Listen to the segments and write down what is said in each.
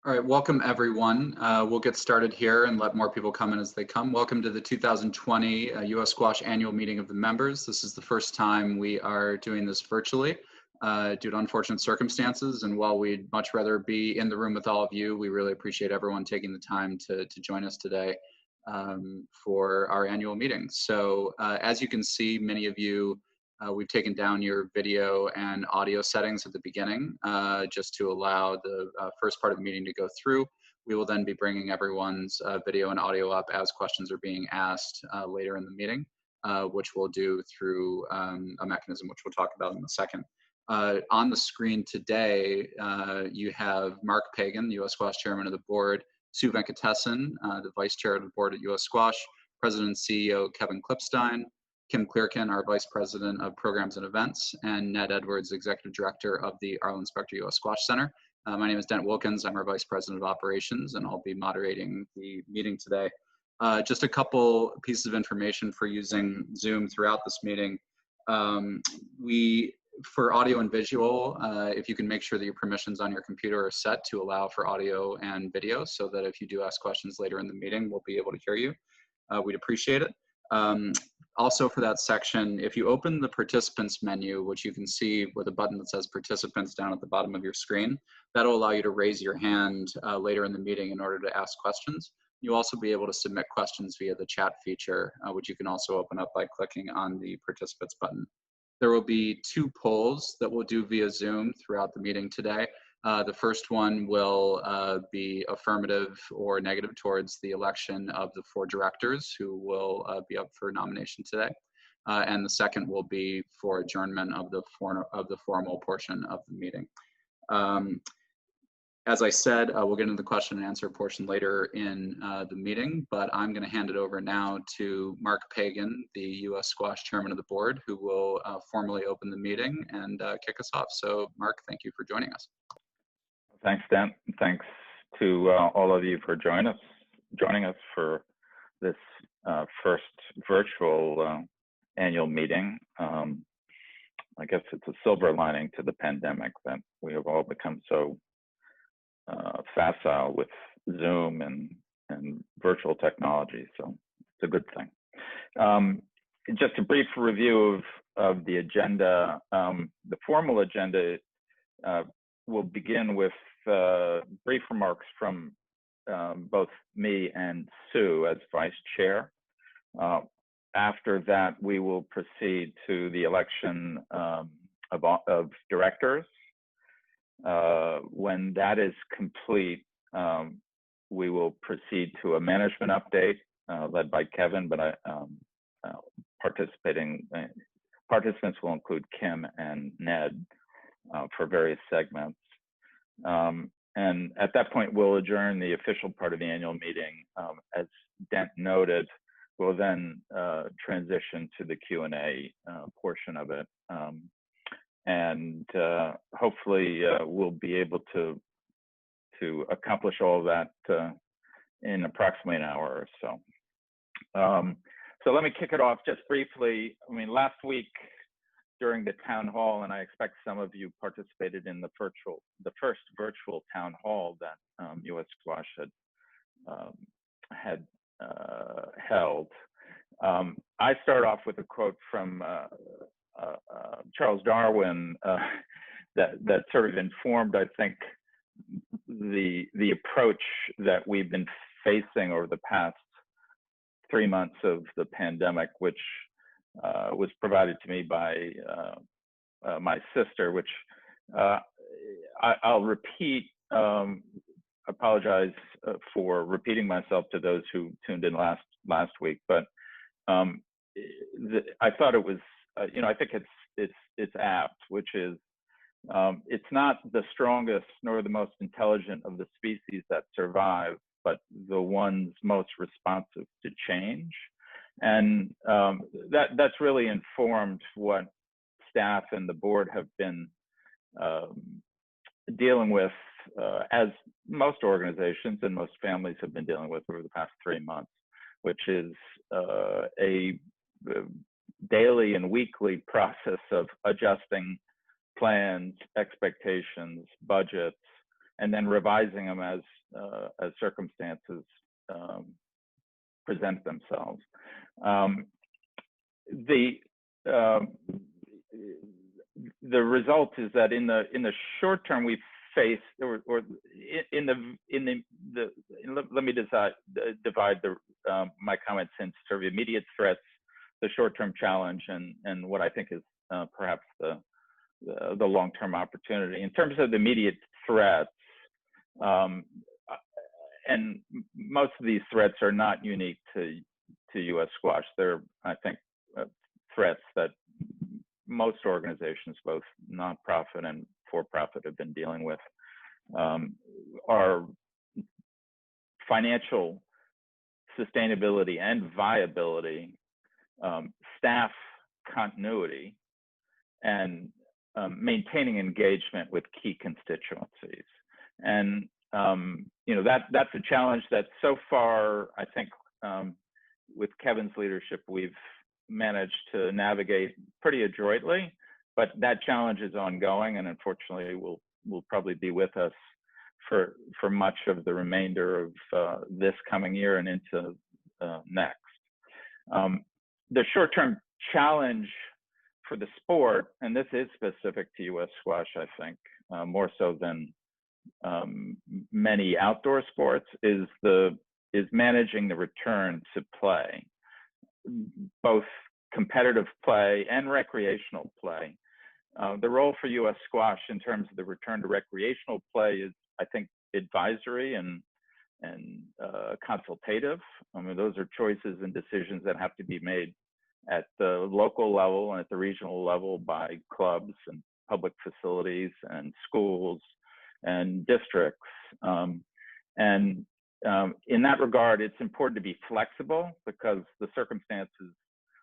All right, welcome everyone. We'll get started here and let more people come in as they come. Welcome to the 2020 US Squash Annual Meeting of the Members. This is the first time we are doing this virtually due to unfortunate circumstances. And while we'd much rather be in the room with all of you, we really appreciate everyone taking the time to join us today for our annual meeting. So as you can see, many of you we've taken down your video and audio settings at the beginning just to allow the first part of the meeting to go through. We will then be bringing everyone's video and audio up as questions are being asked later in the meeting, which we'll do through a mechanism which we'll talk about in a second. On the screen today, you have Mark Pagan, the US Squash Chairman of the Board, Sue Venkatesan, the Vice Chair of the Board at US Squash, President and CEO Kevin Klipstein, Kim Clearkin, our Vice President of Programs and Events, and Ned Edwards, Executive Director of the Arlen Specter US Squash Center. My name is Dent Wilkins. I'm our Vice President of Operations, and I'll be moderating the meeting today. Just a couple pieces of information for using Zoom throughout this meeting. For audio and visual, if you can make sure that your permissions on your computer are set to allow for audio and video so that if you do ask questions later in the meeting, we'll be able to hear you. We'd appreciate it. Also for that section, if you open the participants menu, which you can see with a button that says participants down at the bottom of your screen, that'll allow you to raise your hand later in the meeting in order to ask questions. You'll also be able to submit questions via the chat feature, which you can also open up by clicking on the participants button. There will be two polls that we'll do via Zoom throughout the meeting today. The first one will be affirmative or negative towards the election of the 4 directors who will be up for nomination today. And the second will be for adjournment of the formal portion of the meeting. As I said, we'll get into the question and answer portion later in the meeting, but I'm going to hand it over now to Mark Pagan, the US Squash Chairman of the Board, who will formally open the meeting and kick us off. So Mark, thank you for joining us. Thanks, Dan. Thanks to all of you for joining us for this first virtual annual meeting. I guess it's a silver lining to the pandemic that we have all become so facile with Zoom and virtual technology, so it's a good thing. Just a brief review of the agenda. The formal agenda will begin with brief remarks from both me and Sue as Vice Chair. After that, we will proceed to the election of directors. When that is complete, we will proceed to a management update led by Kevin, but participants will include Kim and Ned for various segments. And at that point, we'll adjourn the official part of the annual meeting. As Dent noted, we'll then transition to the Q&A portion of it. And hopefully we'll be able to accomplish all of that in approximately an hour or so. So let me kick it off just briefly. I mean, last week during the town hall, and I expect some of you participated in the first virtual town hall that US Squash had held. I start off with a quote from Charles Darwin that sort of informed, I think, the approach that we've been facing over the past 3 months of the pandemic, which was provided to me by my sister, which I'll repeat. Apologize for repeating myself to those who tuned in last week, but I thought it was, I think it's apt, which is it's not the strongest nor the most intelligent of the species that survive, but the ones most responsive to change. And that's really informed what staff and the board have been dealing with, as most organizations and most families have been dealing with over the past 3 months, which is a daily and weekly process of adjusting plans, expectations, budgets, and then revising them as circumstances present themselves. The result is that in the short term we face, let me divide my comments into sort of immediate threats, the short-term challenge, and what I think is perhaps the long-term opportunity. In terms of the immediate threats, and most of these threats are not unique to U.S. squash. They're, I think, threats that most organizations, both nonprofit and for-profit, have been dealing with. Are financial sustainability and viability, staff continuity, and maintaining engagement with key constituencies. And that's a challenge that so far, I think, with Kevin's leadership, we've managed to navigate pretty adroitly, but that challenge is ongoing, and unfortunately will probably be with us for much of the remainder of this coming year and into next. The short-term challenge for the sport, and this is specific to U.S. squash, I think, more so than many outdoor sports, is managing the return to play, both competitive play and recreational play. The role for U.S. squash in terms of the return to recreational play is, I think, advisory and consultative. I mean, those are choices and decisions that have to be made at the local level and at the regional level by clubs and public facilities and schools and districts. In that regard, it's important to be flexible because the circumstances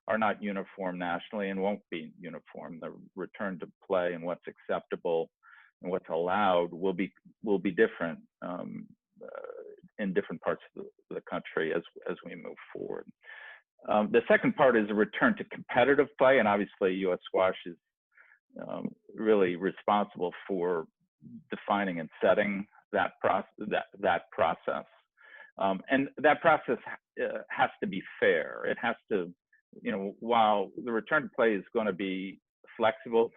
are not uniform nationally and won't be uniform. The return to play and what's acceptable and what's allowed will be different in different parts of the country as we move forward. The second part is a return to competitive play, and obviously U.S. squash is really responsible for defining and setting that process. And that process has to be fair. It has to, while the return to play is going to be flexible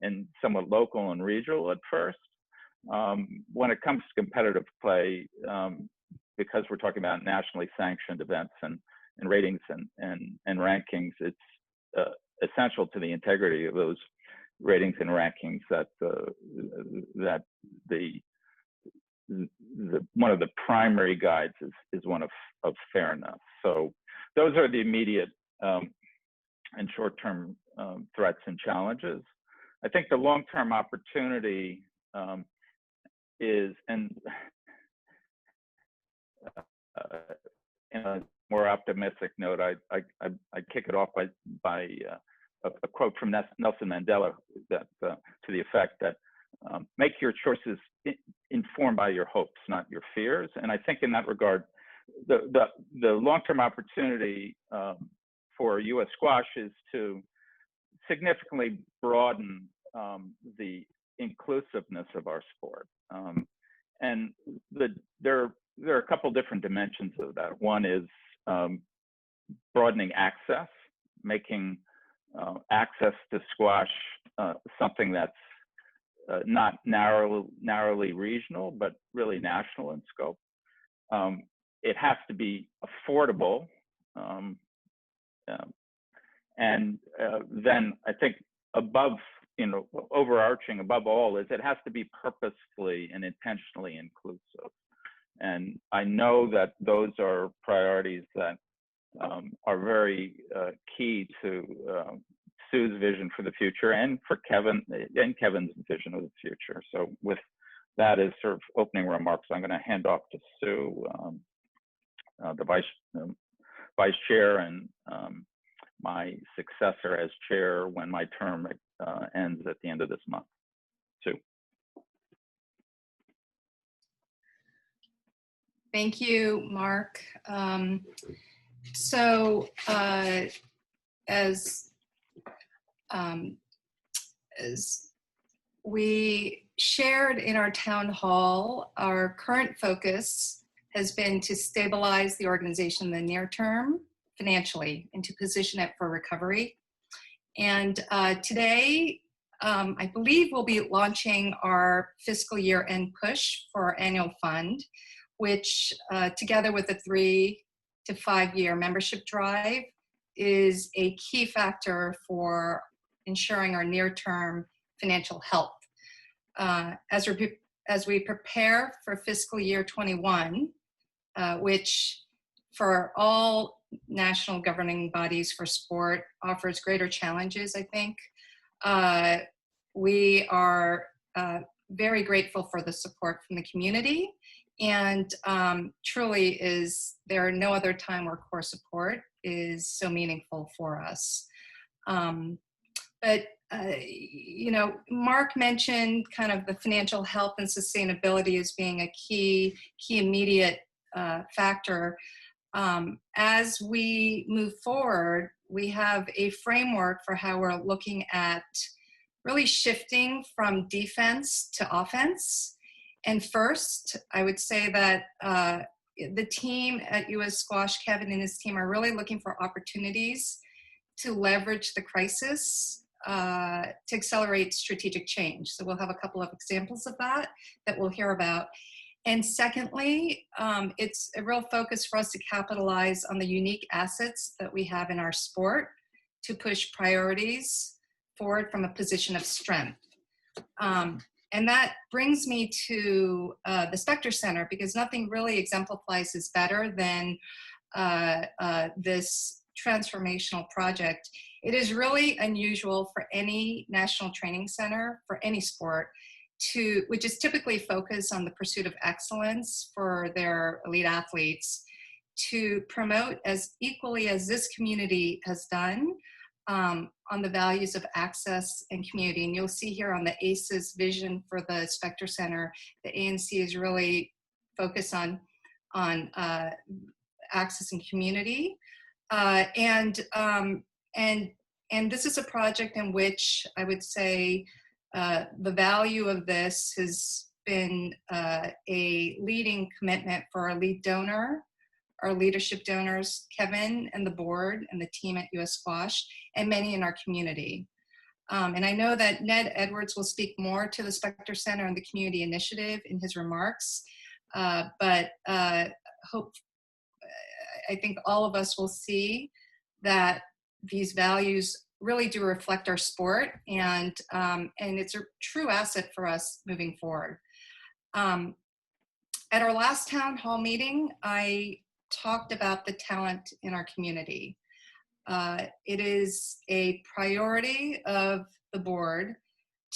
and somewhat local and regional at first, when it comes to competitive play, because we're talking about nationally sanctioned events and ratings and rankings, it's essential to the integrity of those ratings and rankings that one of the primary guides is one of fairness. So those are the immediate and short-term threats and challenges. I think the long-term opportunity is, and in a more optimistic note, I'd kick it off by a quote from Nelson Mandela that to the effect that make your choices informed by your hopes, not your fears. And I think in that regard, the long-term opportunity for U.S. squash is to significantly broaden the inclusiveness of our sport. And there are a couple different dimensions of that. One is broadening access, making access to squash something that's not narrowly regional, but really national in scope. It has to be affordable. And then I think overarching above all is it has to be purposefully and intentionally inclusive. And I know that those are priorities that are very key to Sue's vision for the future and for Kevin's vision of the future. So with that as sort of opening remarks, I'm going to hand off to Sue, the vice chair and my successor as chair when my term ends at the end of this month. Sue. Thank you, Mark. As we shared in our town hall, our current focus has been to stabilize the organization in the near term financially and to position it for recovery. And today, I believe we'll be launching our fiscal year end push for our annual fund, which together with the 3 to 5 year membership drive is a key factor for ensuring our near-term financial health. As we prepare for fiscal year 21, which for all national governing bodies for sport offers greater challenges, I think, we are very grateful for the support from the community, and truly there are no other time where core support is so meaningful for us. But Mark mentioned kind of the financial health and sustainability as being a key immediate factor. As we move forward, we have a framework for how we're looking at really shifting from defense to offense. And first, I would say that the team at US Squash, Kevin and his team, are really looking for opportunities to leverage the crisis to accelerate strategic change. So we'll have a couple of examples of that we'll hear about. And secondly, it's a real focus for us to capitalize on the unique assets that we have in our sport to push priorities forward from a position of strength. And that brings me to the Specter Center, because nothing really exemplifies this better than this transformational project. It is really unusual for any national training center for any sport which is typically focused on the pursuit of excellence for their elite athletes, to promote as equally as this community has done on the values of access and community. And you'll see here on the ACE's vision for the Specter Center, the ANC is really focused on access and community. And this is a project in which I would say the value of this has been a leading commitment for our lead donor, our leadership donors, Kevin and the board and the team at US Squash, and many in our community. And I know that Ned Edwards will speak more to the Specter Center and the community initiative in his remarks, but I think all of us will see that these values really do reflect our sport, and it's a true asset for us moving forward. At our last town hall meeting, I talked about the talent in our community. It is a priority of the board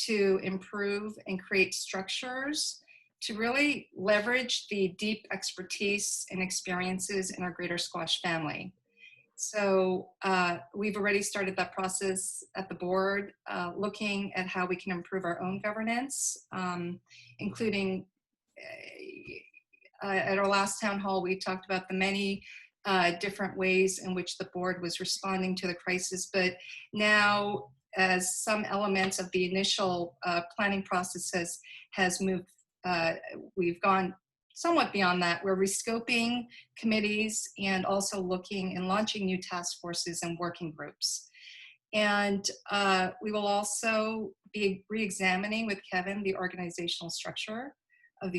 to improve and create structures to really leverage the deep expertise and experiences in our greater squash family. So we've already started that process at the board, looking at how we can improve our own governance, including at our last town hall, we talked about the many different ways in which the board was responding to the crisis. But now, as some elements of the initial planning process has moved, we've gone somewhat beyond that. We're rescoping committees and also looking and launching new task forces and working groups. And we will also be re-examining with Kevin the organizational structure of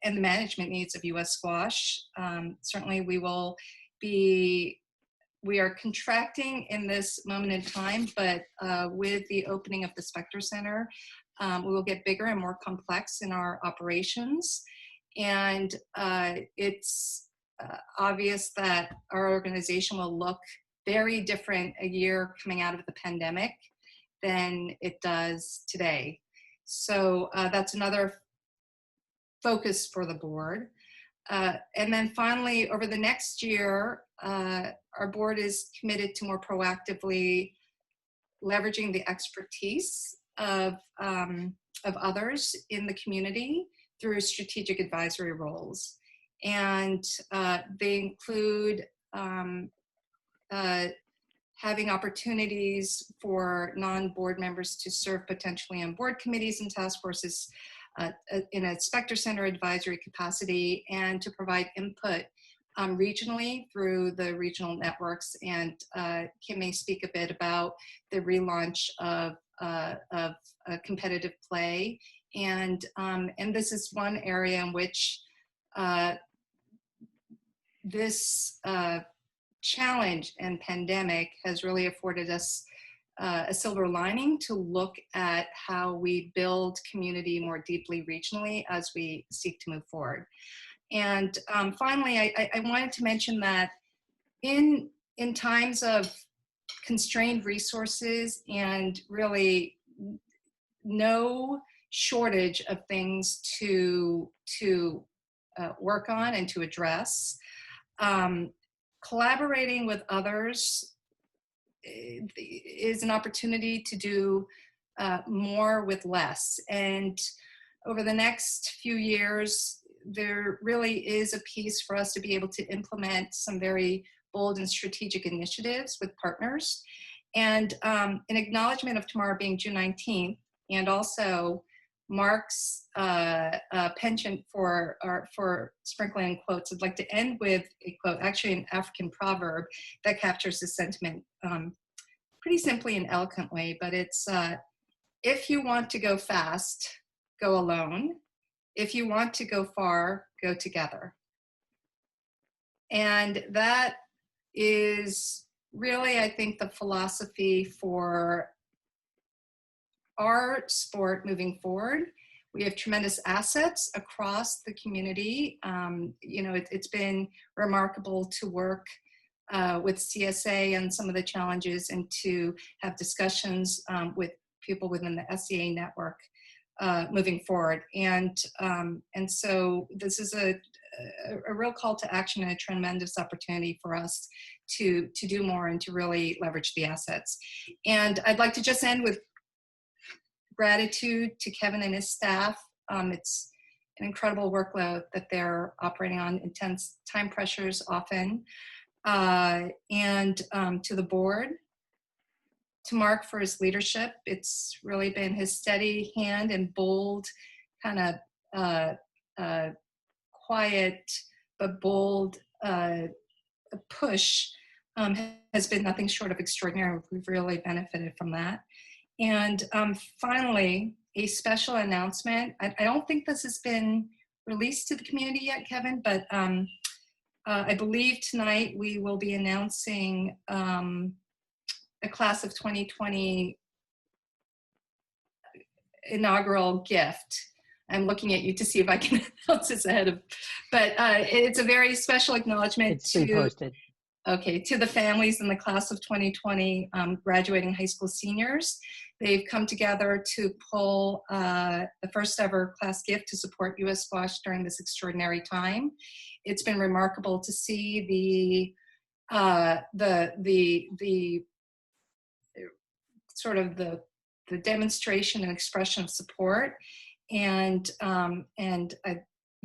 and the management needs of US Squash. Certainly we are contracting in this moment in time, but with the opening of the Specter Center, we will get bigger and more complex in our operations. And it's obvious that our organization will look very different a year coming out of the pandemic than it does today. So that's another focus for the board. And then finally, over the next year, our board is committed to more proactively leveraging the expertise of others in the community through strategic advisory roles. And they include having opportunities for non-board members to serve potentially on board committees and task forces in a Spectre Center advisory capacity, and to provide input regionally through the regional networks. And Kim may speak a bit about the relaunch of competitive play. And this is one area in which this challenge and pandemic has really afforded us a silver lining to look at how we build community more deeply regionally as we seek to move forward. And finally, I wanted to mention that in times of constrained resources and really no shortage of things to work on and to address, collaborating with others is an opportunity to do more with less. And over the next few years, there really is a piece for us to be able to implement some very bold and strategic initiatives with partners. And in acknowledgement of tomorrow being June 19th, and also Mark's penchant for sprinkling quotes, I'd like to end with a quote, actually an African proverb that captures this sentiment pretty simply and eloquently, but it's, if you want to go fast, go alone. If you want to go far, go together. And that is really, I think, the philosophy for our sport moving forward. We have tremendous assets across the community. You know, it's been remarkable to work with CSA and some of the challenges, and to have discussions with people within the SCA network moving forward. And so this is a real call to action and a tremendous opportunity for us to do more and to really leverage the assets. And I'd like to just end with gratitude to Kevin and his staff. It's an incredible workload that they're operating on, intense time pressures often. And to the board, to Mark for his leadership. It's really been his steady hand and bold, kind of quiet but bold push has been nothing short of extraordinary. We've really benefited from that. And finally, a special announcement. I don't think this has been released to the community yet, Kevin, but I believe tonight we will be announcing a class of 2020 inaugural gift. I'm looking at you to see if I can announce this ahead of, but it's a very special acknowledgement. It's been posted. Okay, to the families in the class of 2020 graduating high school seniors. They've come together to pull the first ever class gift to support U.S. Squash during this extraordinary time. It's been remarkable to see the sort of the demonstration and expression of support. And I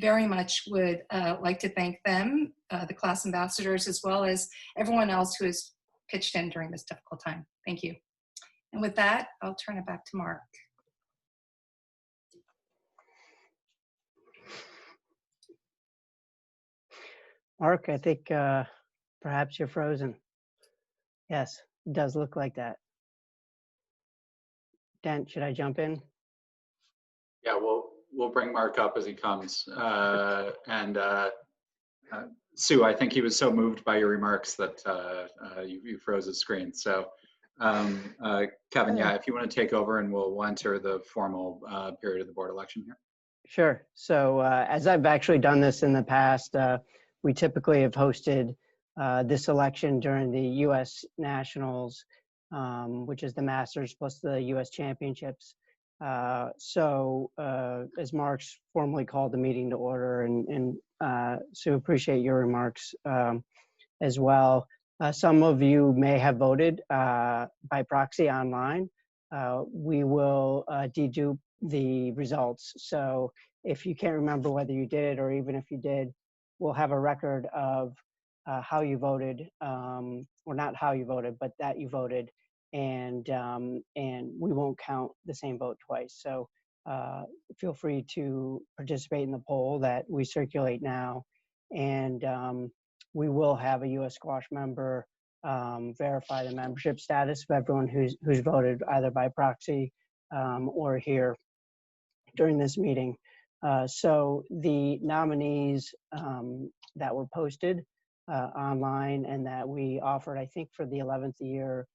very much would like to thank them, the class ambassadors, as well as everyone else who has pitched in during this difficult time. Thank you. And with that, I'll turn it back to Mark. Mark, I think perhaps you're frozen. Yes, it does look like that. Dent, should I jump in? Yeah, we'll bring Mark up as he comes. Sue, I think he was so moved by your remarks that you froze his screen. So Kevin, yeah, if you want to take over, and we'll enter the formal period of the board election here. Sure. So as I've actually done this in the past, we typically have hosted this election during the U.S. Nationals, which is the Masters plus the U.S. Championships. So as Mark's formally called the meeting to order, and Sue, appreciate your remarks as well. Some of you may have voted by proxy online. We will dedupe the results. So if you can't remember whether you did, or even if you did, we'll have a record of how you voted or not how you voted, but that you voted, and we won't count the same vote twice. So feel free to participate in the poll that we circulate now, and we will have a U.S. Squash member verify the membership status of everyone who's voted either by proxy or here during this meeting. So the nominees that were posted online and that we offered, I think, for the 11th year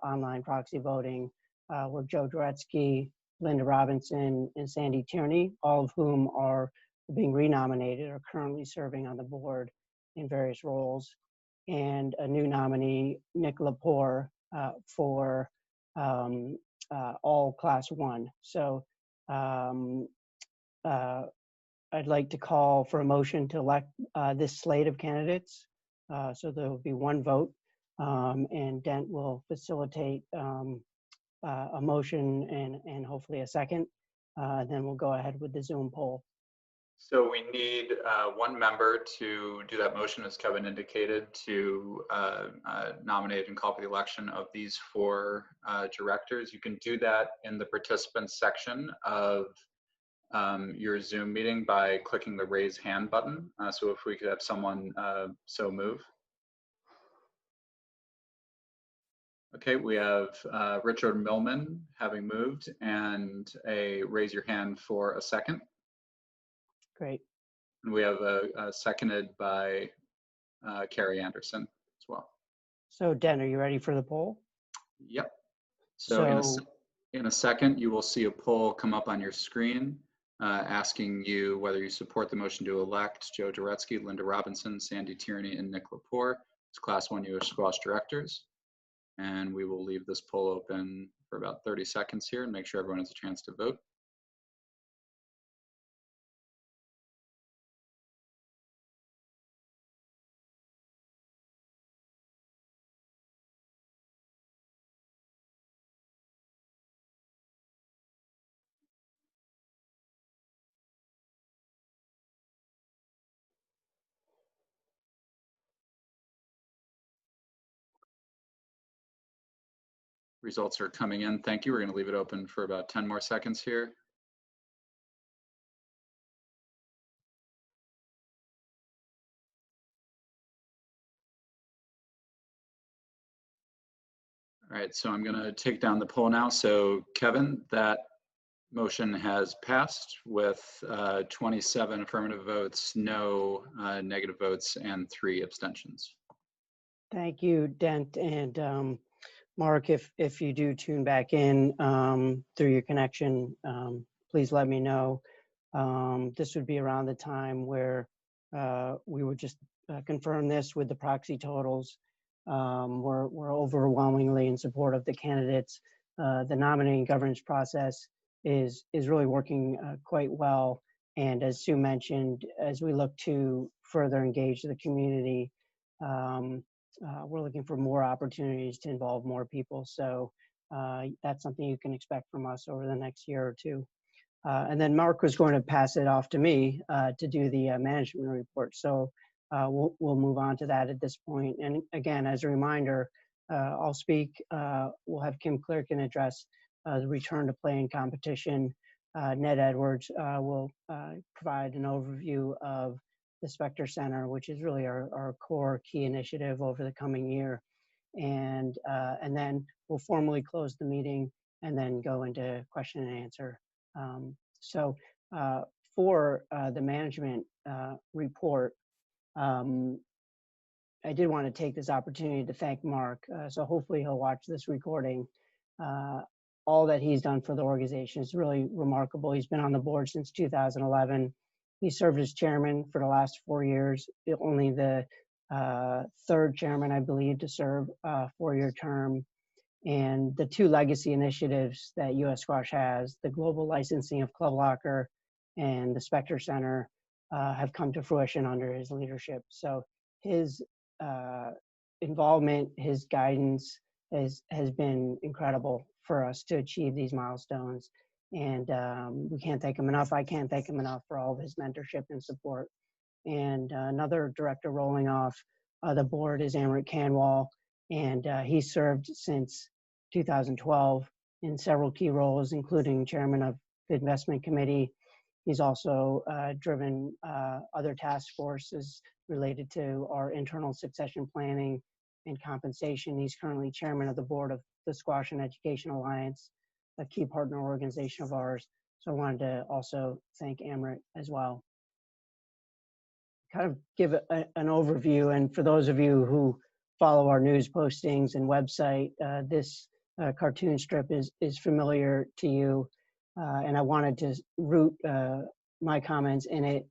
online proxy voting were Joe Doretsky, Linda Robinson, and Sandy Tierney, all of whom are being renominated or currently serving on the board in various roles, and a new nominee, Nick Lepore, for all Class 1. So I'd like to call for a motion to elect this slate of candidates. So there will be one vote, and Dent will facilitate a motion and hopefully a second. Then we'll go ahead with the Zoom poll. So we need one member to do that motion, as Kevin indicated, to nominate and call for the election of these 4 directors. You can do that in the participants section of your Zoom meeting by clicking the raise hand button. So if we could have someone so move. Okay, we have Richard Millman having moved, and a raise your hand for a second. Great. And we have a seconded by Carrie Anderson as well. So Den, are you ready for the poll? Yep. So in a second, you will see a poll come up on your screen asking you whether you support the motion to elect Joe Doretsky, Linda Robinson, Sandy Tierney, and Nick Lepore as Class 1 U.S. Squash directors. And we will leave this poll open for about 30 seconds here and make sure everyone has a chance to vote. Results are coming in. Thank you. We're going to leave it open for about 10 more seconds here. All right, so I'm going to take down the poll now. So Kevin, that motion has passed with 27 affirmative votes, no negative votes, and 3 abstentions. Thank you, Dent. And Mark, if you do tune back in through your connection, please let me know. This would be around the time where we would just confirm this with the proxy totals. We're overwhelmingly in support of the candidates. The nominating governance process is really working quite well. And as Sue mentioned, as we look to further engage the community, we're looking for more opportunities to involve more people. So that's something you can expect from us over the next year or 2. And then Mark was going to pass it off to me to do the management report. So we'll move on to that at this point. And again, as a reminder, I'll speak. We'll have Kim Clerkin address the return to play and competition. Ned Edwards will provide an overview of the Specter Center, which is really our core key initiative over the coming year. And then we'll formally close the meeting and then go into question and answer. So for the management report, I did want to take this opportunity to thank Mark. So hopefully he'll watch this recording. All that he's done for the organization is really remarkable. He's been on the board since 2011. He served as chairman for the last 4 years, only the 3rd chairman, I believe, to serve a 4-year term. And the 2 legacy initiatives that U.S. Squash has, the global licensing of Club Locker and the Specter Center, have come to fruition under his leadership. So his involvement, his guidance has been incredible for us to achieve these milestones. And we can't thank him enough. I can't thank him enough for all of his mentorship and support. And another director rolling off the board is Amrit Kanwal. and he served since 2012 in several key roles, including chairman of the investment committee. He's also driven other task forces related to our internal succession planning and compensation. He's currently chairman of the board of the Squash and Education Alliance, a key partner organization of ours. So I wanted to also thank Amrit as well. Kind of give an overview, and for those of you who follow our news postings and website, this cartoon strip is familiar to you, and I wanted to root my comments in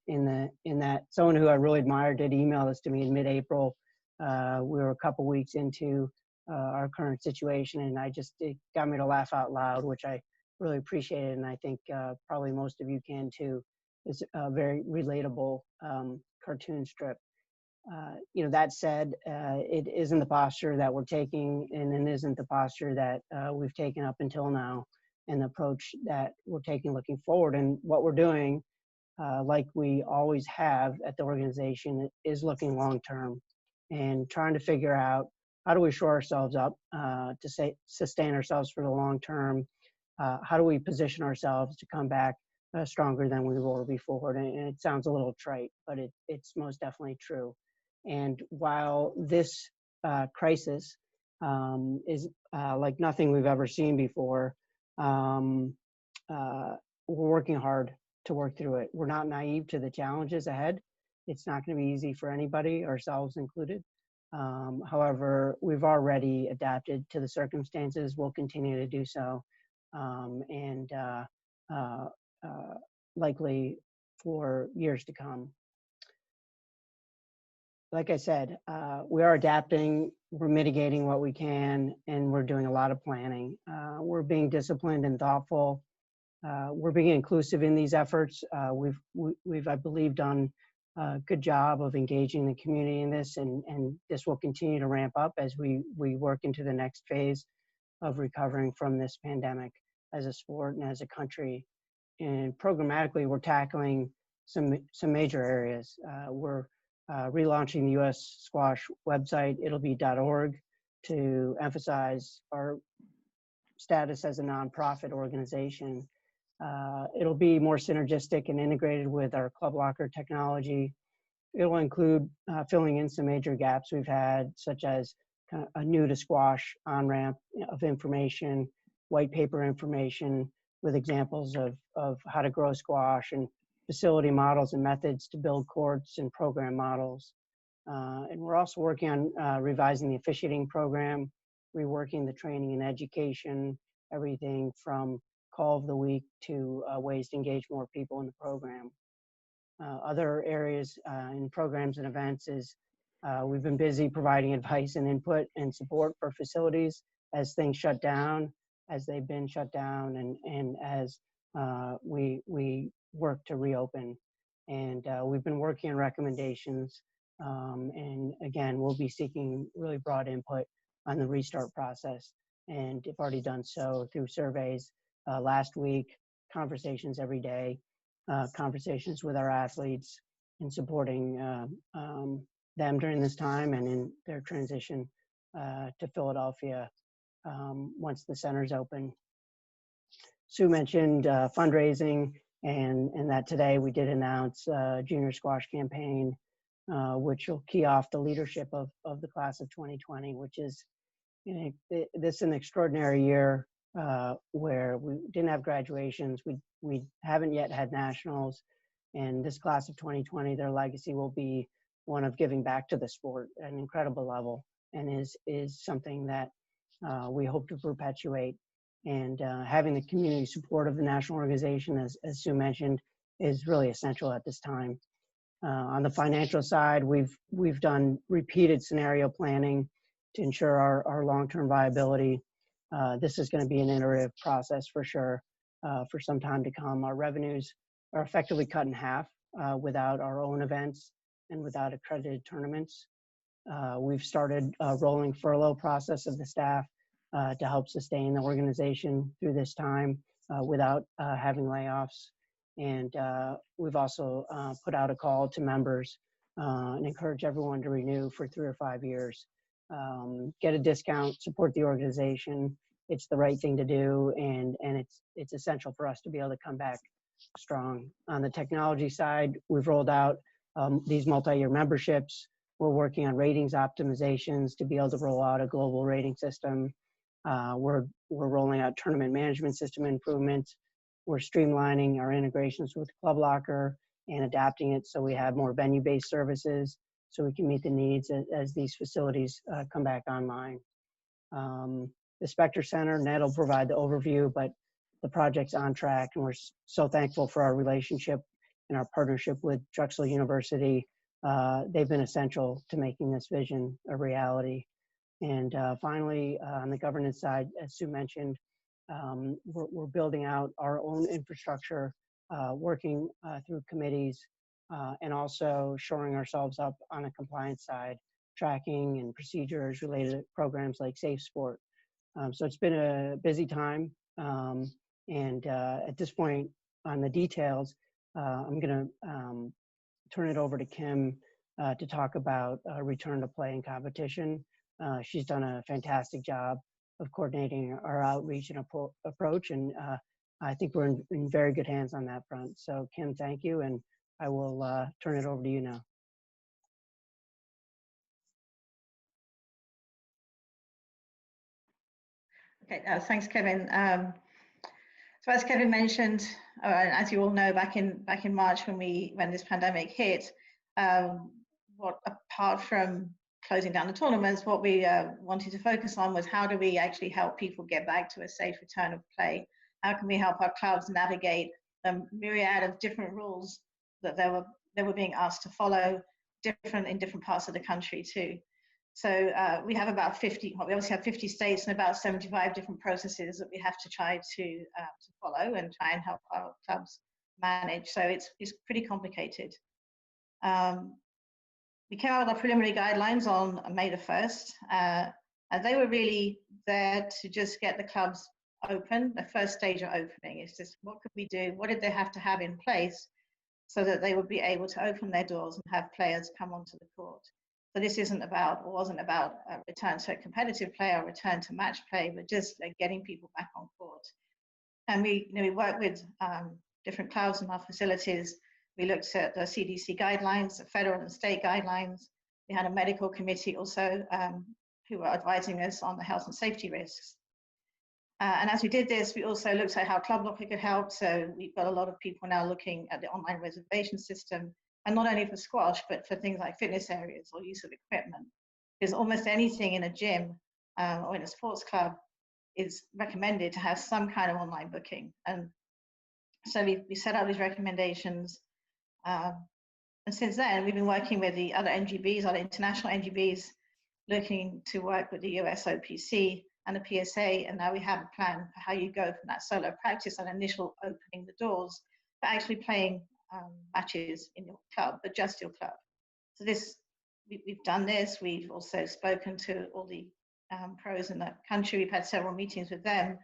that someone who I really admired did email this to me in mid-April. We were a couple weeks into our current situation, and it got me to laugh out loud, which I really appreciated, and I think probably most of you can too. It's a very relatable cartoon strip. That said, it isn't the posture that we're taking, and it isn't the posture that we've taken up until now, and the approach that we're taking looking forward. And what we're doing, like we always have at the organization, is looking long term and trying to figure out how do we shore ourselves up to sustain ourselves for the long term. How do we position ourselves to come back stronger than we were before? And it sounds a little trite, but it's most definitely true. And while this crisis is like nothing we've ever seen before, we're working hard to work through it. We're not naive to the challenges ahead. It's not going to be easy for anybody, ourselves included. However, we've already adapted to the circumstances. We'll continue to do so, and likely for years to come. Like I said, we are adapting, we're mitigating what we can, and we're doing a lot of planning. We're being disciplined and thoughtful. We're being inclusive in these efforts. We've, I believe, done a good job of engaging the community in this, and this will continue to ramp up as we work into the next phase of recovering from this pandemic as a sport and as a country. And programmatically, we're tackling some major areas. We're relaunching the U.S. Squash website. It'll be .org to emphasize our status as a nonprofit organization. It'll be more synergistic and integrated with our Club Locker technology. It'll include filling in some major gaps we've had, such as kind of a new to squash on-ramp of information, white paper information with examples of how to grow squash, and facility models and methods to build courts and program models. And we're also working on revising the officiating program, reworking the training and education, everything from call of the week to ways to engage more people in the program. Other areas in programs and events is we've been busy providing advice and input and support for facilities as things shut down, as they've been shut down, and as we work to reopen. And we've been working on recommendations, and again, we'll be seeking really broad input on the restart process, and have already done so through surveys last week, conversations every day, conversations with our athletes, and supporting them during this time and in their transition to Philadelphia once the center's open. Sue mentioned fundraising, and that today we did announce a junior squash campaign, which will key off the leadership of the class of 2020, which is, this is an extraordinary year where we didn't have graduations, we haven't yet had nationals, and this class of 2020, their legacy will be one of giving back to the sport at an incredible level, and is something that we hope to perpetuate. And having the community support of the national organization, as Sue mentioned, is really essential at this time. On the financial side, we've done repeated scenario planning to ensure our long-term viability. This is going to be an iterative process for sure for some time to come. Our revenues are effectively cut in half without our own events and without accredited tournaments. We've started a rolling furlough process of the staff to help sustain the organization through this time without having layoffs. And we've also put out a call to members and encourage everyone to renew for 3 or 5 years. get a discount, support the organization. It's the right thing to do, and it's essential for us to be able to come back strong. On the technology side, we've rolled out these multi-year memberships. We're working on ratings optimizations to be able to roll out a global rating system. We're rolling out tournament management system improvements. We're streamlining our integrations with Club Locker and adapting it so we have more venue-based services so we can meet the needs as these facilities come back online. The Specter Center, Ned will provide the overview, but the project's on track, and we're so thankful for our relationship and our partnership with Drexel University. They've been essential to making this vision a reality. And finally, on the governance side, as Sue mentioned, we're building out our own infrastructure, working through committees, and also shoring ourselves up on a compliance side, tracking and procedures related to programs like Safe Sport. So it's been a busy time. And at this point on the details, I'm going to turn it over to Kim to talk about return to play and competition. She's done a fantastic job of coordinating our outreach and approach, and I think we're in very good hands on that front. So Kim, thank you, and I will turn it over to you now. Okay, thanks, Kevin. So as Kevin mentioned, as you all know, back in March when this pandemic hit, apart from closing down the tournaments, what we wanted to focus on was how do we actually help people get back to a safe return of play? How can we help our clubs navigate the myriad of different rules that they were being asked to follow, in different parts of the country too. So we have about 50, well, we obviously have 50 states and about 75 different processes that we have to try to follow and try and help our clubs manage. So it's pretty complicated. We came out with our preliminary guidelines on May the 1st, and they were really there to just get the clubs open. The first stage of opening is just what could we do? What did they have to have in place so that they would be able to open their doors and have players come onto the court? So this wasn't about a return to competitive play or return to match play, but just getting people back on court. And we work with different clubs in our facilities. We looked at the CDC guidelines, the federal and state guidelines. We had a medical committee also who were advising us on the health and safety risks. And as we did this, we also looked at how Club Locker could help. So we've got a lot of people now looking at the online reservation system, and not only for squash, but for things like fitness areas or use of equipment. Because almost anything in a gym or in a sports club is recommended to have some kind of online booking. And so we set up these recommendations. And since then, we've been working with the other NGBs, other international NGBs, looking to work with the USOPC and the PSA. And now we have a plan for how you go from that solo practice and initial opening the doors to actually playing matches in your club, but just your club. So we've done this. We've also spoken to all the pros in the country. We've had several meetings with them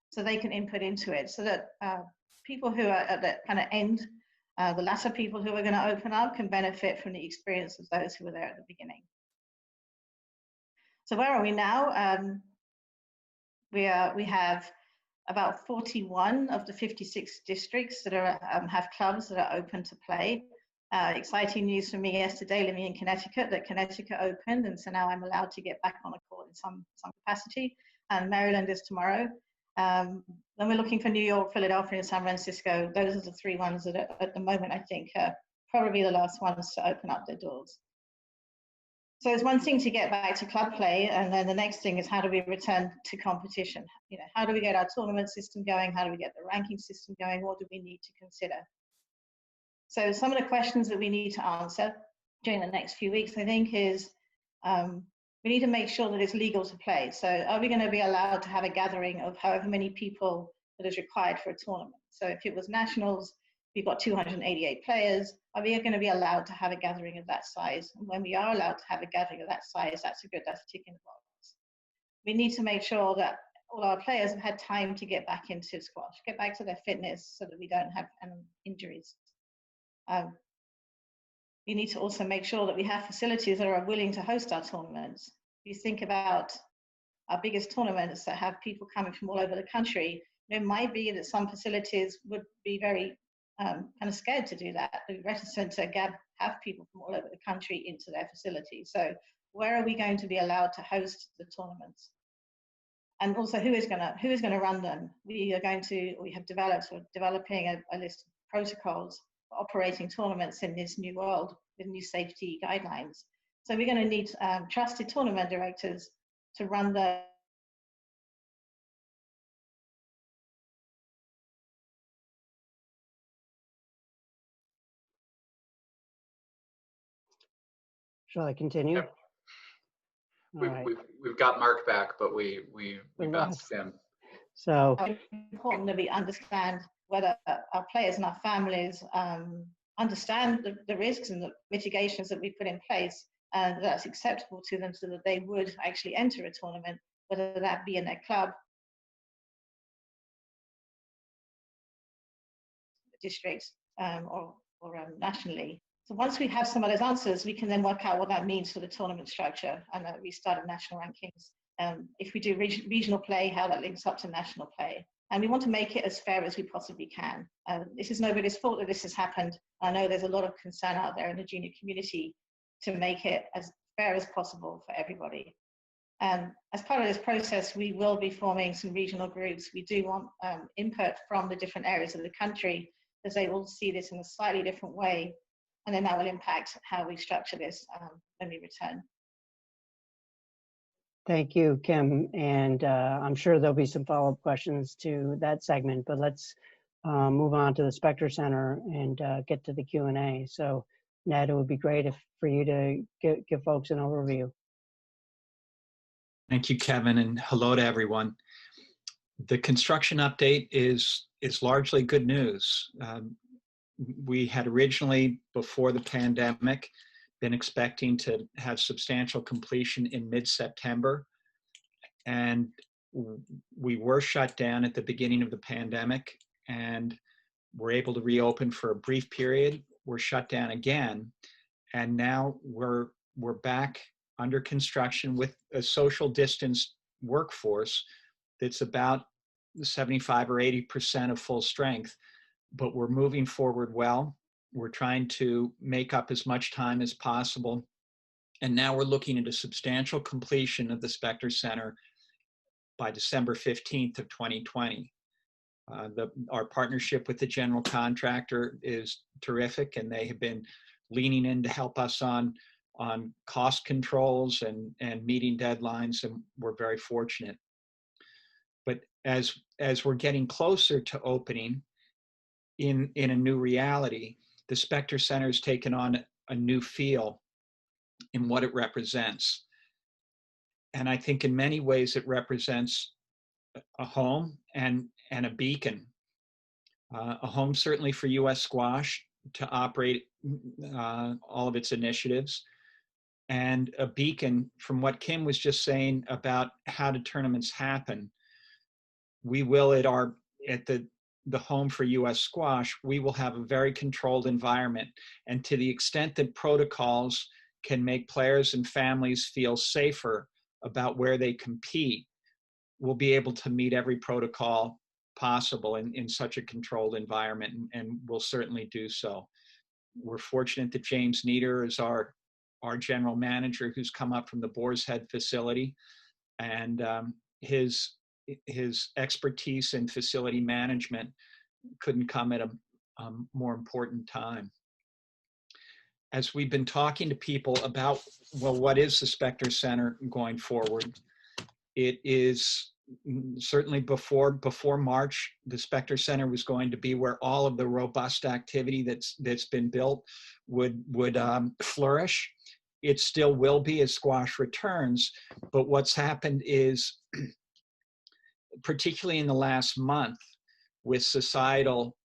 so they can input into it, so that people who are at that kind of end, the latter people who are going to open up, can benefit from the experience of those who were there at the beginning. So where are we now? We have about 41 of the 56 districts that are have clubs that are open to play. Exciting news for me yesterday, living in Connecticut, that Connecticut opened, and so now I'm allowed to get back on a court in some capacity. And Maryland is tomorrow. Then we're looking for New York, Philadelphia, and San Francisco. Those are the three ones that are, at the moment, I think, probably the last ones to open up their doors. So it's one thing to get back to club play, and then the next thing is how do we return to competition? How do we get our tournament system going? How do we get the ranking system going? What do we need to consider? So some of the questions that we need to answer during the next few weeks, I think, is we need to make sure that it's legal to play. So are we going to be allowed to have a gathering of however many people that is required for a tournament? So if it was nationals, we've got 288 players. Are we going to be allowed to have a gathering of that size? And when we are allowed to have a gathering of that size, that's a tick in the box. We need to make sure that all our players have had time to get back into squash, get back to their fitness so that we don't have injuries. We need to also make sure that we have facilities that are willing to host our tournaments. you think about our biggest tournaments that have people coming from all over the country, it might be that some facilities would be very kind of scared to do that, reticent to have people from all over the country into their facilities. So where are we going to be allowed to host the tournaments? And also, who is going to run them? We have developed or developing a list of protocols for operating tournaments in this new world with new safety guidelines. So we're going to need trusted tournament directors to run the Shall I continue? Yep. Right. We've got Mark back, but we bounced him. So it's important that we understand whether our players and our families understand the risks and the mitigations that we put in place, and that's acceptable to them so that they would actually enter a tournament, whether that be in their club, district, or nationally. So once we have some of those answers, we can then work out what that means for the tournament structure and the restart of national rankings. If we do regional play, how that links up to national play. And we want to make it as fair as we possibly can. This is nobody's fault that this has happened. I know there's a lot of concern out there in the junior community to make it as fair as possible for everybody. As part of this process, we will be forming some regional groups. We do want input from the different areas of the country, as they will see this in a slightly different way. And then that will impact how we structure this when we return. thank you, Kim. And I'm sure there'll be some follow-up questions to that segment, but let's move on to the Spectre Center and get to the Q&A. So Ned, it would be great for you to give folks an overview. Thank you, Kevin, and hello to everyone. The construction update is largely good news. We had originally, before the pandemic, been expecting to have substantial completion in mid-September, and we were shut down at the beginning of the pandemic and were able to reopen for a brief period. We're shut down again, and now we're back under construction with a social distance workforce that's about 75 or 80% of full strength, but we're moving forward well. We're trying to make up as much time as possible. And now we're looking at a substantial completion of the Spectre Center by December 15th of 2020. Our partnership with the general contractor is terrific, and they have been leaning in to help us on cost controls and meeting deadlines, and we're very fortunate. But as we're getting closer to opening in a new reality, the Spectre Center has taken on a new feel in what it represents. And I think in many ways it represents a home and a beacon. A home certainly for US Squash to operate all of its initiatives, and a beacon from what Kim was just saying about how do tournaments happen. We will at the home for US Squash, we will have a very controlled environment. And to the extent that protocols can make players and families feel safer about where they compete, we'll be able to meet every protocol possible in such a controlled environment, and we'll certainly do so. We're fortunate that James Nieder is our general manager, who's come up from the Boar's Head facility, and his expertise in facility management couldn't come at a more important time. As we've been talking to people about, well, what is the Spectre Center going forward? It is certainly before March, the Spectre Center was going to be where all of the robust activity that's been built would flourish. It still will be as squash returns, but what's happened is, particularly in the last month, with societal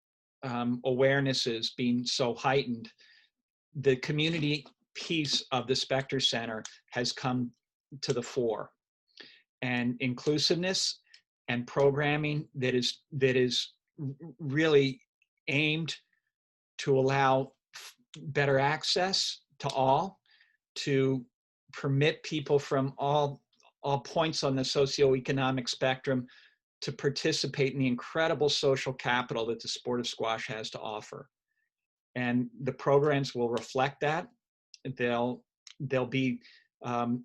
awarenesses being so heightened, the community piece of the Spectre Center has come to the fore. And inclusiveness and programming that is really aimed to allow better access to all, to permit people from all points on the socioeconomic spectrum to participate in the incredible social capital that the sport of squash has to offer. And the programs will reflect that. They'll be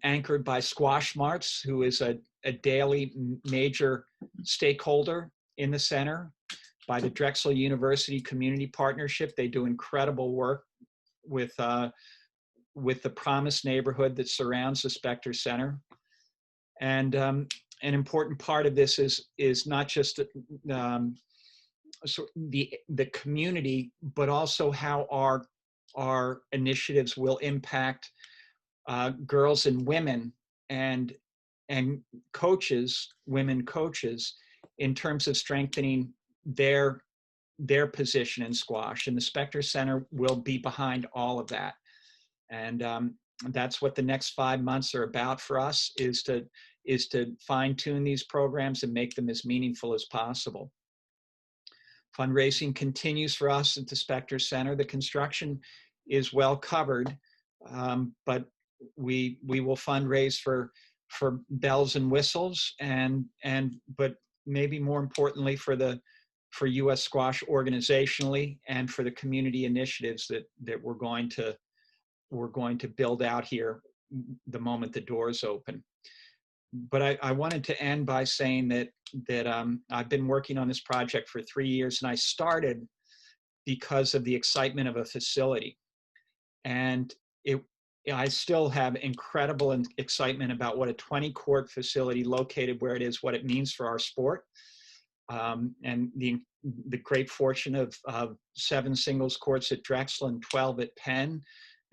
anchored by Squash Marts, who is a daily major stakeholder in the center, by the Drexel University Community Partnership. They do incredible work with the Promise neighborhood that surrounds the Specter Center. And an important part of this is not just the community, but also how our initiatives will impact girls and women and coaches, women coaches, in terms of strengthening their position in squash. And the Specter Center will be behind all of that. And that's what the next 5 months are about for us, is to fine tune these programs and make them as meaningful as possible. Fundraising continues for us at the Specter Center. The construction is well covered, but we will fundraise for bells and whistles, but maybe more importantly for U.S. Squash organizationally, and for the community initiatives that we're going to build out here the moment the doors open. But I wanted to end by saying that I've been working on this project for 3 years, and I started because of the excitement of a facility. And I still have incredible excitement about what a 20-court facility located where it is, what it means for our sport, and the great fortune of 7 singles courts at Drexel and 12 at Penn.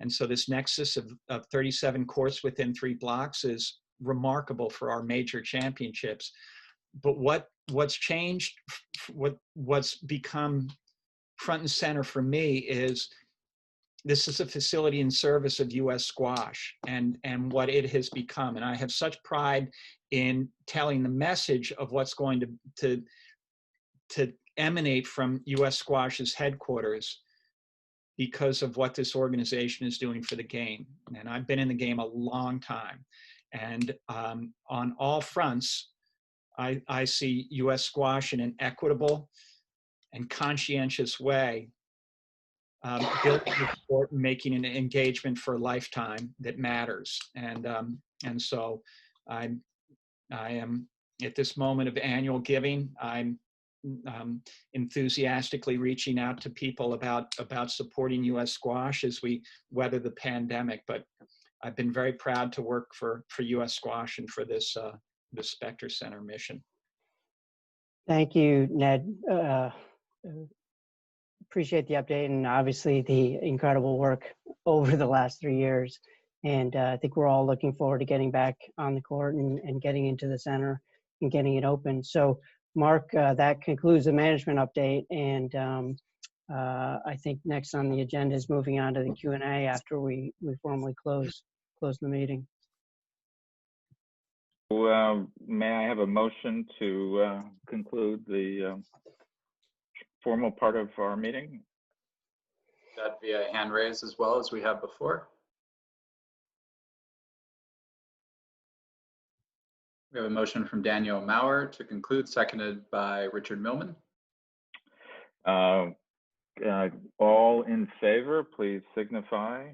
And so this nexus of 37 courts within 3 blocks is remarkable for our major championships. But what's changed, what's become front and center for me is this is a facility in service of U.S. squash and what it has become. And I have such pride in telling the message of what's going to emanate from U.S. squash's headquarters, because of what this organization is doing for the game. And I've been in the game a long time. And on all fronts, I see U.S. squash in an equitable and conscientious way, building the sport and making an engagement for a lifetime that matters. And so I am, at this moment of annual giving, I'm enthusiastically reaching out to people about supporting U.S. squash as we weather the pandemic. But I've been very proud to work for U.S. squash and for this Specter Center mission. Thank you, Ned. Appreciate the update, and obviously the incredible work over the last 3 years. And I think we're all looking forward to getting back on the court and getting into the center and getting it open. So Mark, that concludes the management update, and I think next on the agenda is moving on to the Q&A after we formally close the meeting. May I have a motion to conclude the formal part of our meeting? That via hand raise as well as we have before. We have a motion from Daniel Maurer to conclude, seconded by Richard Millman. All in favor, please signify.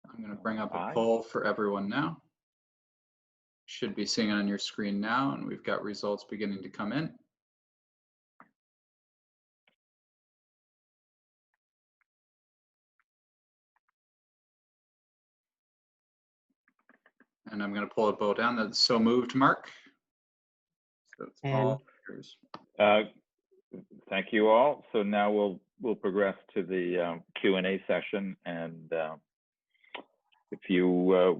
I'm going to bring up a Aye. poll for everyone now. Should be seeing it on your screen now, and we've got results beginning to come in. And I'm going to pull a vote down. That's so moved, Mark. So it's all yours. Thank you all. So now we'll progress to the Q&A session, and if you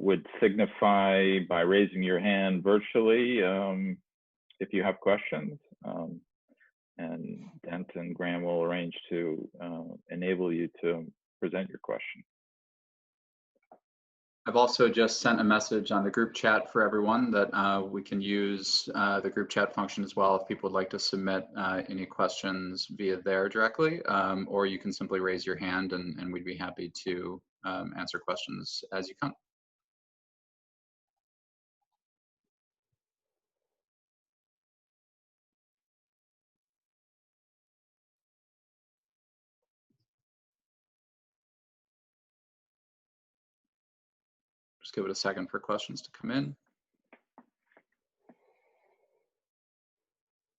would signify by raising your hand virtually if you have questions, and Dent and Graham will arrange to enable you to present your question. I've also just sent a message on the group chat for everyone that we can use the group chat function as well if people would like to submit any questions via there directly, or you can simply raise your hand and we'd be happy to answer questions as you come. Just give it a second for questions to come in.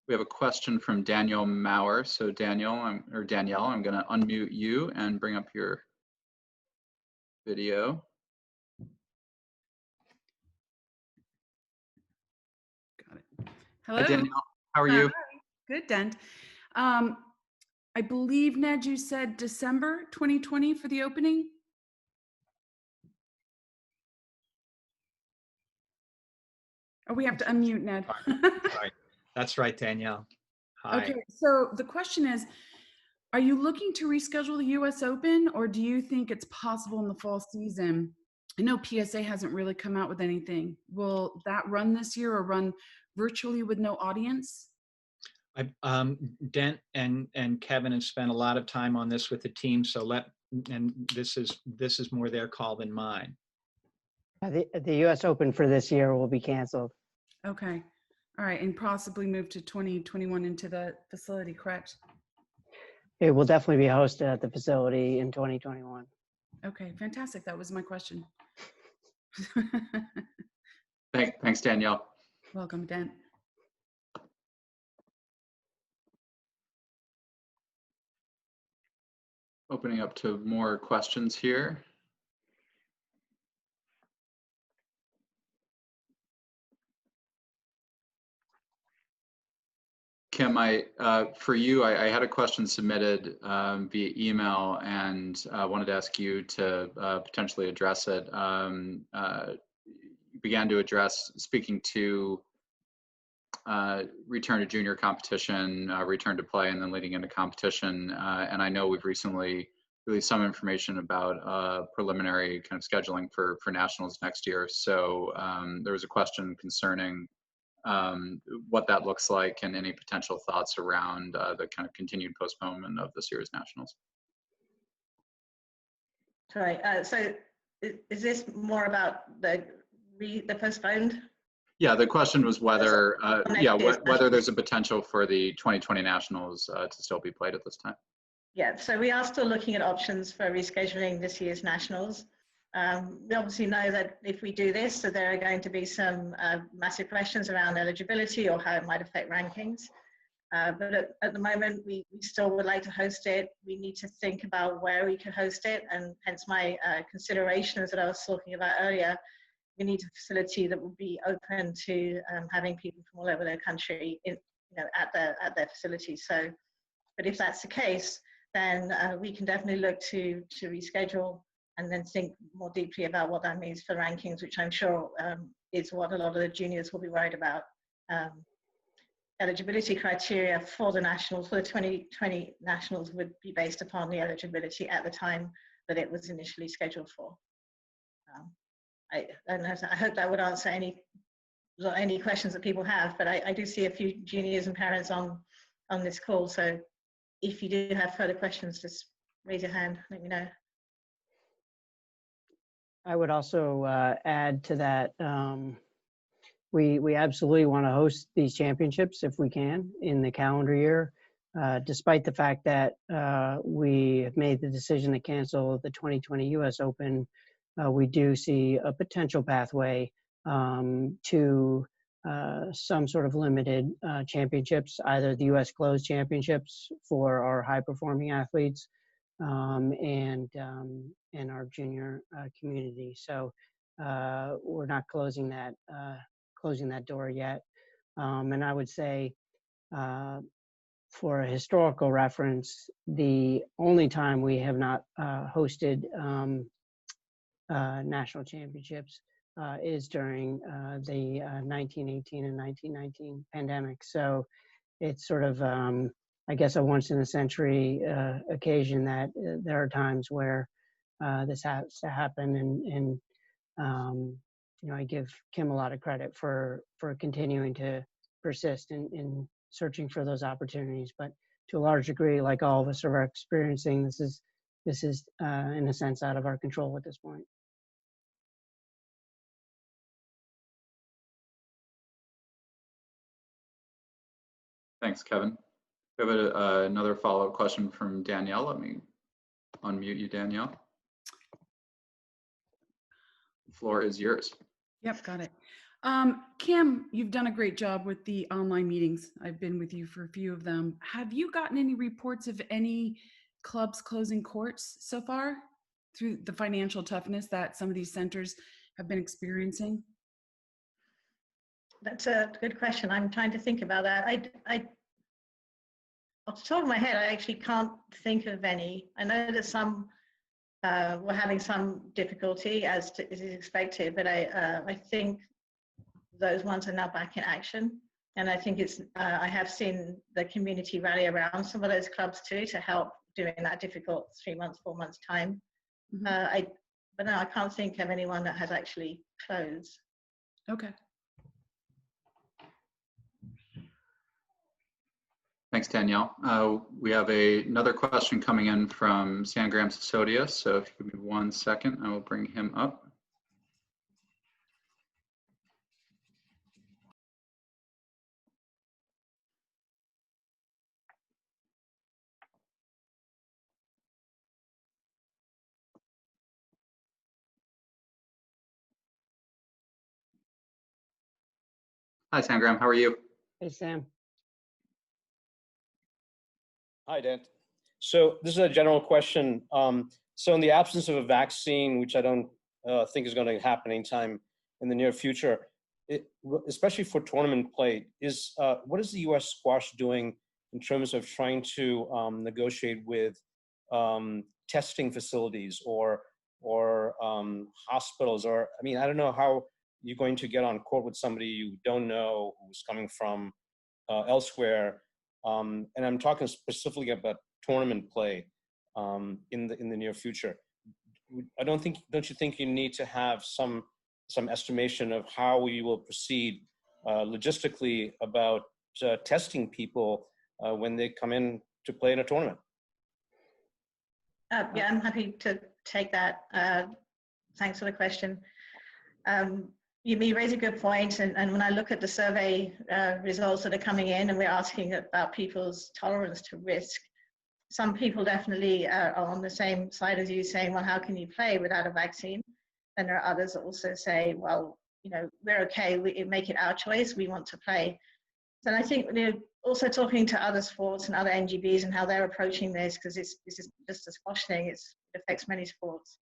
We have a question from Daniel Maurer. So Danielle, I'm going to unmute you and bring up your video. Got it. Hello. Hi, Danielle. How are you? Good, Dent. I believe, Ned, you said December 2020 for the opening? Oh, we have to unmute, Ned. Right. That's right, Danielle. Hi. Okay, so the question is, are you looking to reschedule the US Open, or do you think it's possible in the fall season? I know PSA hasn't really come out with anything. Will that run this year or run virtually with no audience? Dent and Kevin have spent a lot of time on this with the team, so this is more their call than mine. The U.S. Open for this year will be canceled. Okay. All right. And possibly move to 2021 into the facility, correct? It will definitely be hosted at the facility in 2021. Okay. Fantastic. That was my question. Thanks, Danielle. Welcome, Dent. Opening up to more questions here. Kim, for you, I had a question submitted via email and wanted to ask you to potentially address it. You began to address speaking to return to junior competition, return to play, and then leading into competition. And I know we've recently released some information about preliminary kind of scheduling for nationals next year. So there was a question concerning what that looks like and any potential thoughts around the kind of continued postponement of this year's nationals. Sorry, so is this more about the postponed? Yeah, the question was whether, whether there's a potential for the 2020 nationals to still be played at this time. Yeah, so we are still looking at options for rescheduling this year's nationals. We obviously know that if we do this, so there are going to be some massive questions around eligibility or how it might affect rankings. But at the moment, we still would like to host it. We need to think about where we can host it, and hence my considerations that I was talking about earlier. We need a facility that will be open to having people from all over the country at their facility. So, but if that's the case, then we can definitely look to reschedule and then think more deeply about what that means for rankings, which I'm sure is what a lot of the juniors will be worried about. Eligibility criteria for the nationals, for the 2020 nationals, would be based upon the eligibility at the time that it was initially scheduled for. I hope that would answer any questions that people have, but I do see a few juniors and parents on this call, so if you do have further questions, just raise your hand, let me know. I would also add to that, we absolutely want to host these championships if we can in the calendar year, despite the fact that we have made the decision to cancel the 2020 US Open. We do see a potential pathway to some sort of limited championships, either the US Closed Championships for our high-performing athletes and our junior community. So we're not closing that door yet. And I would say, for a historical reference, the only time we have not hosted national championships is during the 1918 and 1919 pandemic. So it's sort of, I guess, a once-in-a-century occasion that there are times where this has to happen, and I give Kim a lot of credit for continuing to persist in searching for those opportunities. But to a large degree, like all of us are experiencing, this is in a sense out of our control at this point. Thanks, Kevin. We have another follow-up question from Danielle. Let me unmute you, Danielle. floor is yours. Yep, got it. Kim, you've done a great job with the online meetings. I've been with you for a few of them. Have you gotten any reports of any clubs closing courts so far through the financial toughness that some of these centers have been experiencing? That's a good question. I'm trying to think about that. Off the top of my head, I actually can't think of any. I know that some were having some difficulty, as is expected, but I think those ones are now back in action. And I think it's, I have seen the community rally around some of those clubs too to help during that difficult 3 months, 4 months time. Mm-hmm. But no, I can't think of anyone that has actually closed. Okay. Thanks, Danielle. We have another question coming in from Sangram Sasodia. So if you give me 1 second, I will bring him up. Hi, Sangram. How are you? Hey, Sam. Hi, Dan. So this is a general question. So in the absence of a vaccine, which I don't think is going to happen anytime in the near future, especially for tournament play, what is the U.S. squash doing in terms of trying to negotiate with testing facilities or hospitals? Or, I mean, I don't know how you're going to get on court with somebody you don't know who's coming from elsewhere. And I'm talking specifically about tournament play in the near future. Don't you think you need to have some estimation of how we will proceed logistically about testing people when they come in to play in a tournament? Yeah, I'm happy to take that. Thanks for the question. You raise a good point, and when I look at the survey results that are coming in, and we're asking about people's tolerance to risk, some people definitely are on the same side as you, saying, well, how can you play without a vaccine? And there are others that also say, well, you know, we're okay, we make it our choice, we want to play. So I think we're also talking to other sports and other NGBs and how they're approaching this, because this is just a squash thing, it affects many sports.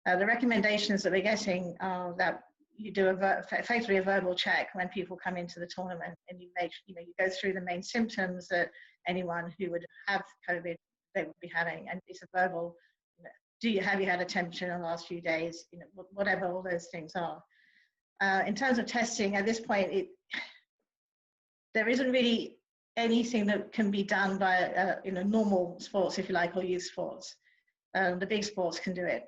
The recommendations that we're getting are that you do effectively a verbal check when people come into the tournament, and you go through the main symptoms that anyone who would have COVID, they would be having, and it's a verbal, have you had a temperature in the last few days, you know, whatever all those things are. In terms of testing, at this point, there isn't really anything that can be done by normal sports, if you like, or youth sports. The big sports can do it.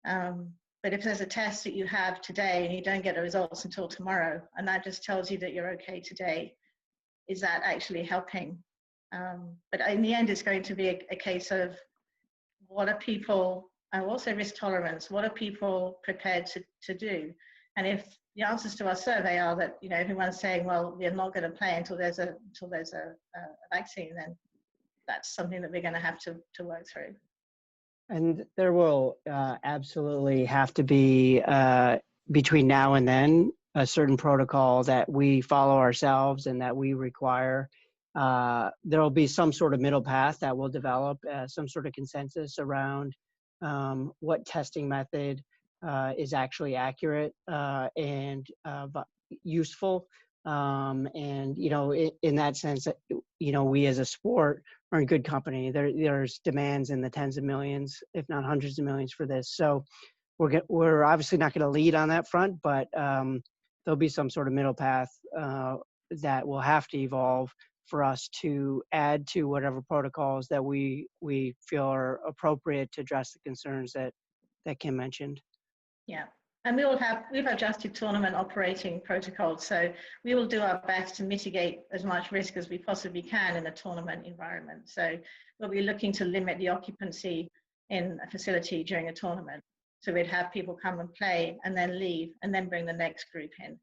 But if there's a test that you have today and you don't get the results until tomorrow, and that just tells you that you're okay today, is that actually helping? But in the end, it's going to be a case of what are people, and also risk tolerance, what are people prepared to do? And if the answers to our survey are that, you know, everyone's saying, well, we're not going to play until there's a vaccine, then that's something that we're going to have to work through. And there will absolutely have to be, between now and then, a certain protocol that we follow ourselves and that we require. There will be some sort of middle path that will develop, some sort of consensus around what testing method is actually accurate and useful. And, you know, in that sense, you know, we as a sport are in good company. There's demands in the tens of millions, if not hundreds of millions for this. So we're obviously not going to lead on that front, but there'll be some sort of middle path that will have to evolve for us to add to whatever protocols that we feel are appropriate to address the concerns that Kim mentioned. Yeah. And we've adjusted tournament operating protocols. So we will do our best to mitigate as much risk as we possibly can in a tournament environment. So we'll be looking to limit the occupancy in a facility during a tournament. So we'd have people come and play and then leave and then bring the next group in.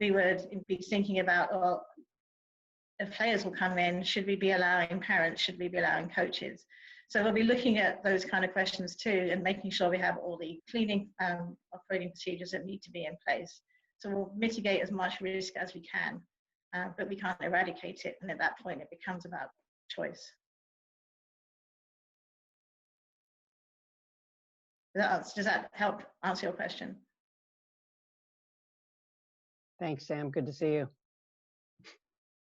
We would be thinking about, well, if players will come in, should we be allowing parents? Should we be allowing coaches? So we'll be looking at those kind of questions too, and making sure we have all the cleaning operating procedures that need to be in place. So we'll mitigate as much risk as we can, but we can't eradicate it. And at that point, it becomes about choice. Does that help answer your question? Thanks, Sam. Good to see you.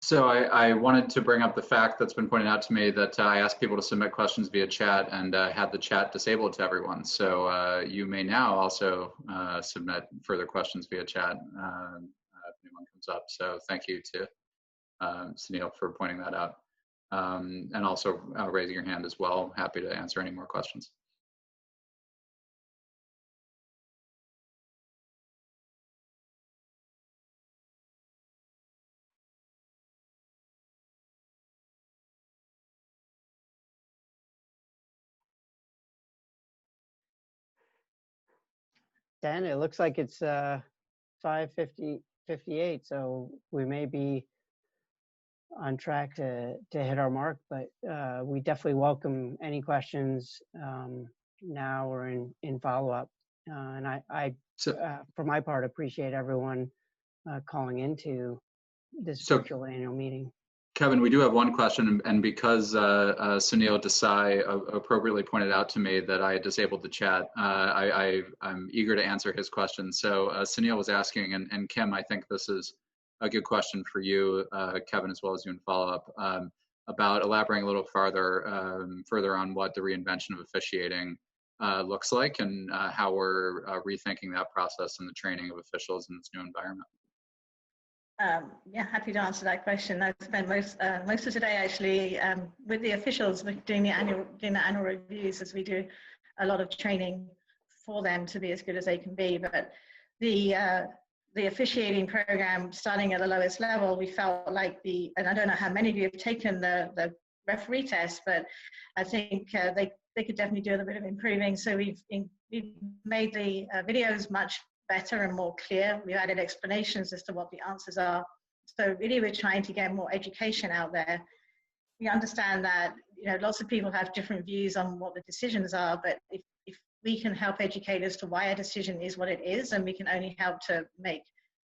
So I wanted to bring up the fact that's been pointed out to me that I asked people to submit questions via chat and had the chat disabled to everyone. So you may now also submit further questions via chat if anyone comes up. So thank you to Sunil for pointing that out. And also raising your hand as well. Happy to answer any more questions. Dan, it looks like it's 5:58, so we may be on track to hit our mark, but we definitely welcome any questions now or in follow-up. And I for my part, appreciate everyone calling into this virtual annual meeting. Kevin, we do have one question, and because Sunil Desai appropriately pointed out to me that I had disabled the chat, I'm eager to answer his question. So Sunil was asking, and Kim, I think this is a good question for you, Kevin, as well as you in follow-up, about elaborating a little further on what the reinvention of officiating looks like and how we're rethinking that process and the training of officials in this new environment. Yeah, happy to answer that question. I spent most of today actually with the officials doing the annual reviews, as we do a lot of training for them to be as good as they can be. But the officiating program, starting at the lowest level, we felt like and I don't know how many of you have taken the referee test, but I think they could definitely do a little bit of improving. So we've made the videos much better and more clear. We've added explanations as to what the answers are. So really we're trying to get more education out there. We understand that, you know, lots of people have different views on what the decisions are, but if we can help educate as to why a decision is what it is, and we can only help to make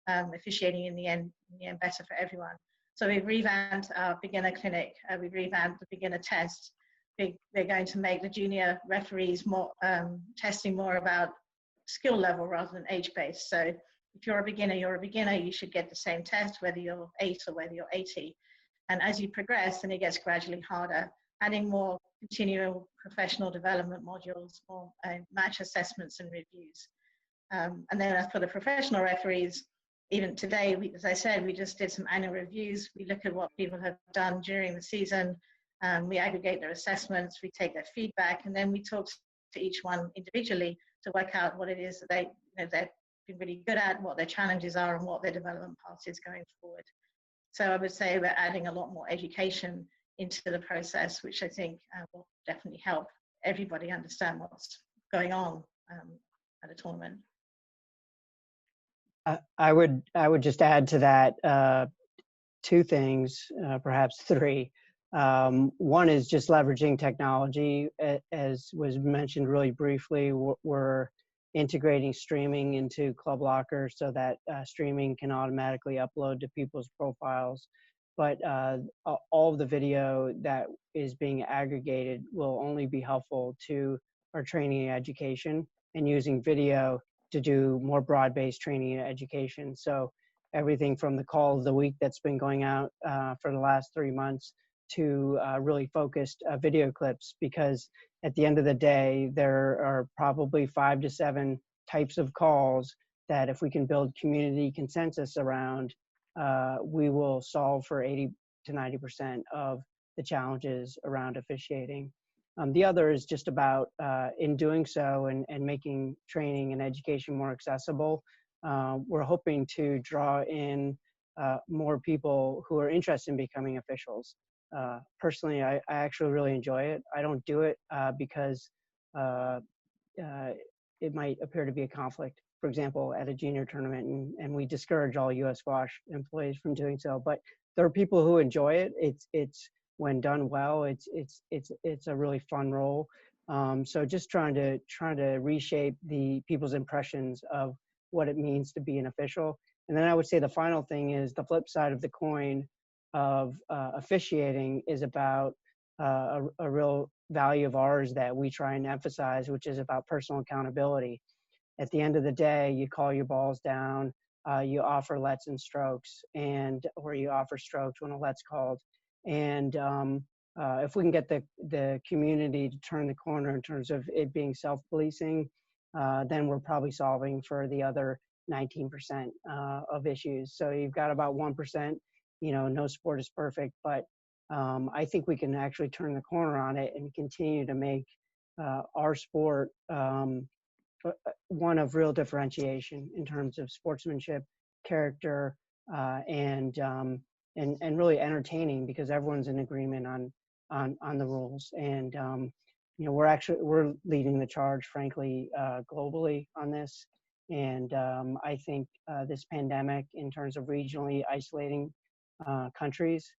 officiating in the end better for everyone. So we've revamped our beginner clinic, we've revamped the beginner test. We're going to make the junior referees more testing more about skill level rather than age-based. So if you're a beginner, you should get the same test, whether you're 8 or whether you're 80. And as you progress, then it gets gradually harder, adding more continual professional development modules, more match assessments and reviews. And then for the professional referees, even today, as I said, we just did some annual reviews. We look at what people have done during the season. We aggregate their assessments, we take their feedback, and then we talk to each one individually to work out what it is that they've been really good at, what their challenges are, and what their development path is going forward. So I would say we're adding a lot more education into the process, which I think will definitely help everybody understand what's going on at a tournament. I would just add to that 2 things, perhaps 3. One is just leveraging technology. As was mentioned really briefly, we're integrating streaming into Club Locker so that streaming can automatically upload to people's profiles. But all of the video that is being aggregated will only be helpful to our training and education, and using video to do more broad-based training and education. So everything from the call of the week that's been going out for the last 3 months to really focused video clips, because at the end of the day, there are probably 5 to 7 types of calls that if we can build community consensus around, we will solve for 80 to 90% of the challenges around officiating. The other is just about, in doing so and making training and education more accessible, we're hoping to draw in more people who are interested in becoming officials. Personally, I actually really enjoy it. I don't do it because it might appear to be a conflict, for example, at a junior tournament, and we discourage all US Squash employees from doing so. But there are people who enjoy it. It's when done well, it's a really fun role. So just trying to reshape the people's impressions of what it means to be an official. And then I would say the final thing is the flip side of the coin of officiating is about a real value of ours that we try and emphasize, which is about personal accountability. At the end of the day, you call your balls down, you offer lets and strokes, or you offer strokes when a let's called. And if we can get the community to turn the corner in terms of it being self-policing, then we're probably solving for the other 19% of issues. So you've got about 1%. No sport is perfect, but I think we can actually turn the corner on it and continue to make our sport one of real differentiation in terms of sportsmanship, character, and really entertaining, because everyone's in agreement on the rules. And we're leading the charge, frankly, globally on this. And I think this pandemic, in terms of regionally isolating countries,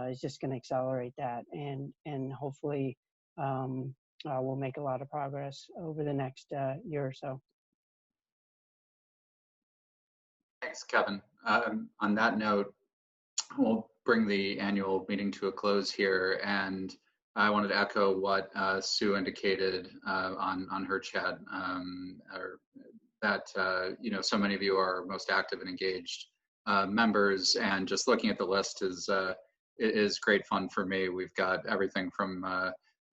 is just going to accelerate that, and hopefully we'll make a lot of progress over the next year or so. Thanks, Kevin. On that note, we'll bring the annual meeting to a close here, and I wanted to echo what Sue indicated on her chat, that so many of you are most active and engaged members, and just looking at the list is great fun for me. We've got everything from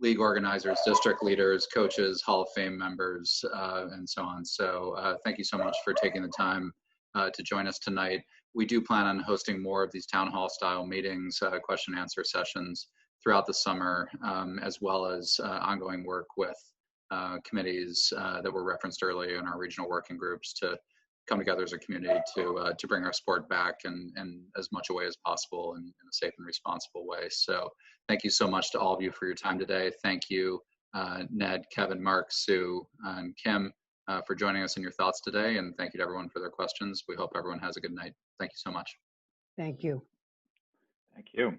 league organizers, district leaders, coaches, Hall of Fame members, and so on. So thank you so much for taking the time to join us tonight. We do plan on hosting more of these town hall style meetings, question and answer sessions throughout the summer, as well as ongoing work with committees that were referenced earlier in our regional working groups to come together as a community to bring our sport back in as much a way as possible in a safe and responsible way. So thank you so much to all of you for your time today. Thank you, Ned, Kevin, Mark, Sue, and Kim for joining us in your thoughts today. And thank you to everyone for their questions. We hope everyone has a good night. Thank you so much. Thank you. Thank you.